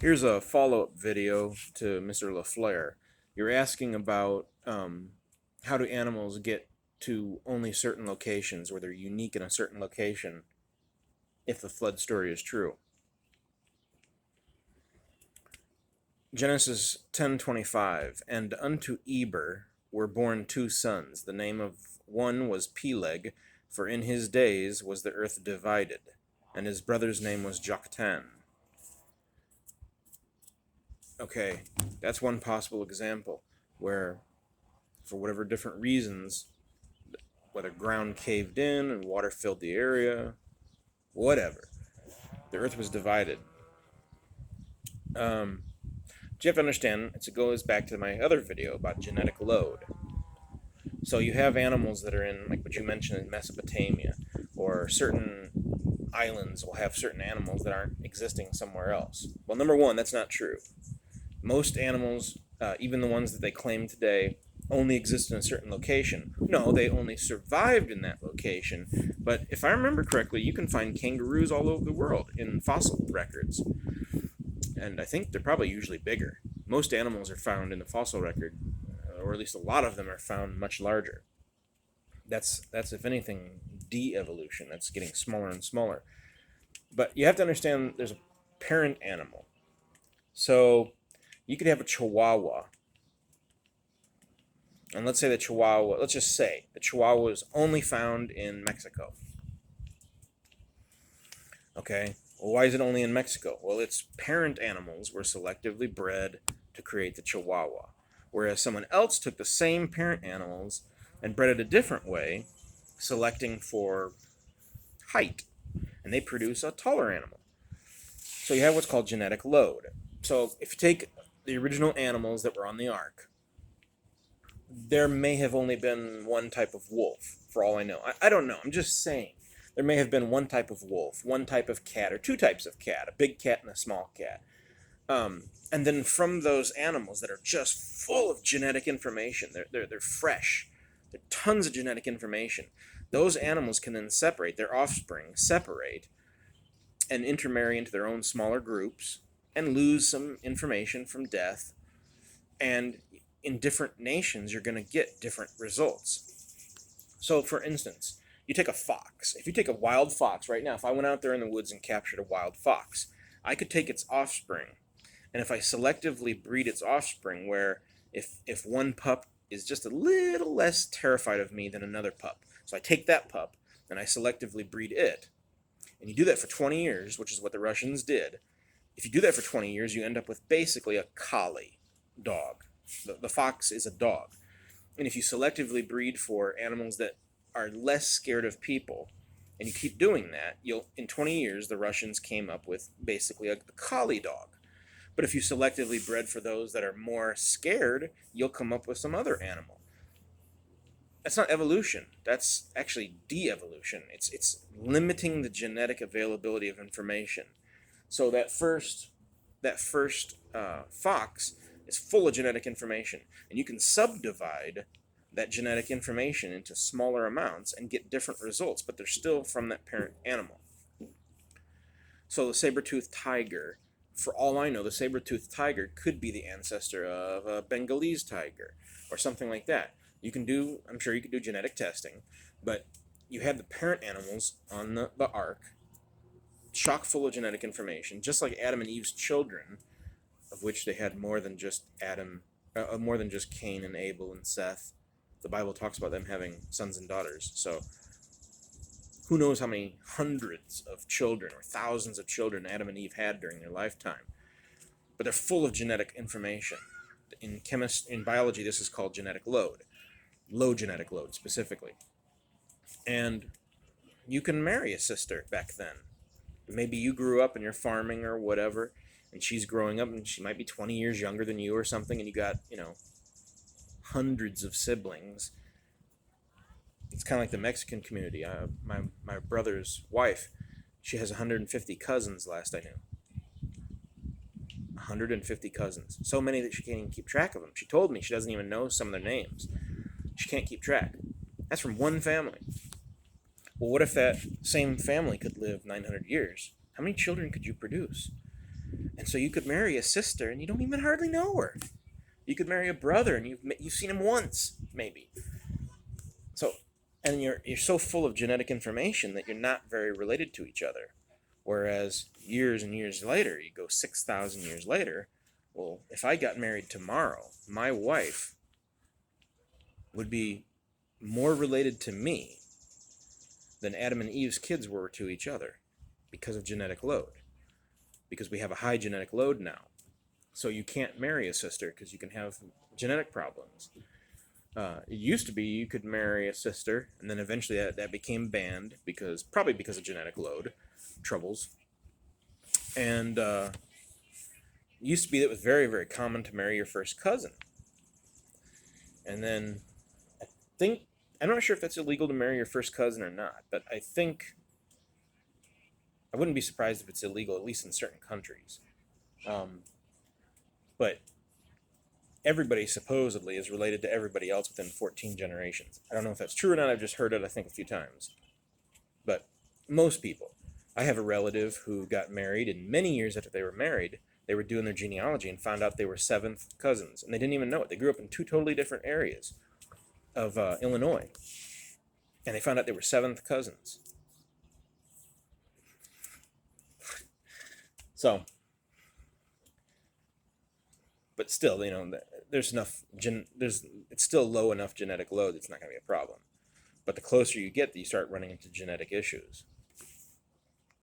Here's a follow-up video to Mr. Leflare. You're asking about how do animals get to only certain locations, or they're unique in a certain location, if the flood story is true. Genesis 10:25, and unto Eber were born two sons. The name of one was Peleg, for in his days was the earth divided, and his brother's name was Joktan. Okay, that's one possible example where, for whatever different reasons, whether ground caved in and water filled the area, whatever, the earth was divided. You have to understand, it goes back to my other video about genetic load. So you have animals that are in, like what you mentioned, in Mesopotamia, or certain islands will have certain animals that aren't existing somewhere else. Well, number one, that's not true. Most animals, even the ones that they claim today, only exist in a certain location. No, they only survived in that location. But if I remember correctly, you can find kangaroos all over the world in fossil records. And I think they're probably usually bigger. Most animals are found in the fossil record, or at least a lot of them are found much larger. That's if anything, de-evolution. That's getting smaller and smaller. But you have to understand there's a parent animal. So you could have a chihuahua. And let's just say the chihuahua is only found in Mexico. Okay, well, why is it only in Mexico? Well, its parent animals were selectively bred to create the chihuahua, whereas someone else took the same parent animals and bred it a different way, selecting for height, and they produce a taller animal. So you have what's called genetic load. So if you take the original animals that were on the ark, there may have only been one type of wolf, for all I know. I don't know, I'm just saying. There may have been one type of wolf, one type of cat, or two types of cat, a big cat and a small cat. And then from those animals that are just full of genetic information, they're fresh, they're tons of genetic information, those animals can then separate, their offspring separate, and intermarry into their own smaller groups, and lose some information from death. And in different nations, you're going to get different results. So, for instance, you take a fox. If you take a wild fox right now, if I went out there in the woods and captured a wild fox, I could take its offspring, and if I selectively breed its offspring, where if one pup is just a little less terrified of me than another pup, so I take that pup and I selectively breed it, and you do that for 20 years, which is what the Russians did. If you do that for 20 years, you end up with basically a collie dog. The fox is a dog. And if you selectively breed for animals that are less scared of people, and you keep doing that, in 20 years, the Russians came up with basically a collie dog. But if you selectively bred for those that are more scared, you'll come up with some other animal. That's not evolution. That's actually de-evolution. It's limiting the genetic availability of information. So that first fox is full of genetic information, and you can subdivide that genetic information into smaller amounts and get different results, but they're still from that parent animal. So the saber-toothed tiger, for all I know, the saber-toothed tiger could be the ancestor of a Bengalese tiger or something like that. I'm sure you could do genetic testing, but you have the parent animals on the ark, chock full of genetic information, just like Adam and Eve's children, of which they had more than just Cain and Abel and Seth. The Bible talks about them having sons and daughters. So who knows how many hundreds of children or thousands of children Adam and Eve had during their lifetime. But they're full of genetic information. In biology, this is called genetic load. Low genetic load, specifically. And you can marry a sister back then. Maybe you grew up and you're farming or whatever, and she's growing up and she might be 20 years younger than you or something, and you got, hundreds of siblings. It's kind of like the Mexican community. My brother's wife, she has 150 cousins, last I knew. 150 cousins. So many that she can't even keep track of them. She told me she doesn't even know some of their names. She can't keep track. That's from one family. Well, what if that same family could live 900 years? How many children could you produce? And so you could marry a sister and you don't even hardly know her. You could marry a brother and you've seen him once, maybe. So, and you're so full of genetic information that you're not very related to each other. Whereas years and years later, you go 6,000 years later, well, if I got married tomorrow, my wife would be more related to me than Adam and Eve's kids were to each other because of genetic load. Because we have a high genetic load now. So you can't marry a sister because you can have genetic problems. It used to be you could marry a sister, and then eventually that became banned probably because of genetic load troubles. And it used to be that it was very, very common to marry your first cousin. And then I'm not sure if that's illegal to marry your first cousin or not, but I wouldn't be surprised if it's illegal, at least in certain countries. But everybody supposedly is related to everybody else within 14 generations. I don't know if that's true or not. I've just heard it, I think, a few times. But most people. I have a relative who got married, and many years after they were married, they were doing their genealogy and found out they were seventh cousins. And they didn't even know it. They grew up in two totally different areas of Illinois. And they found out they were seventh cousins. So, but still, there's enough, it's still low enough genetic load, it's not going to be a problem. But the closer you get, you start running into genetic issues.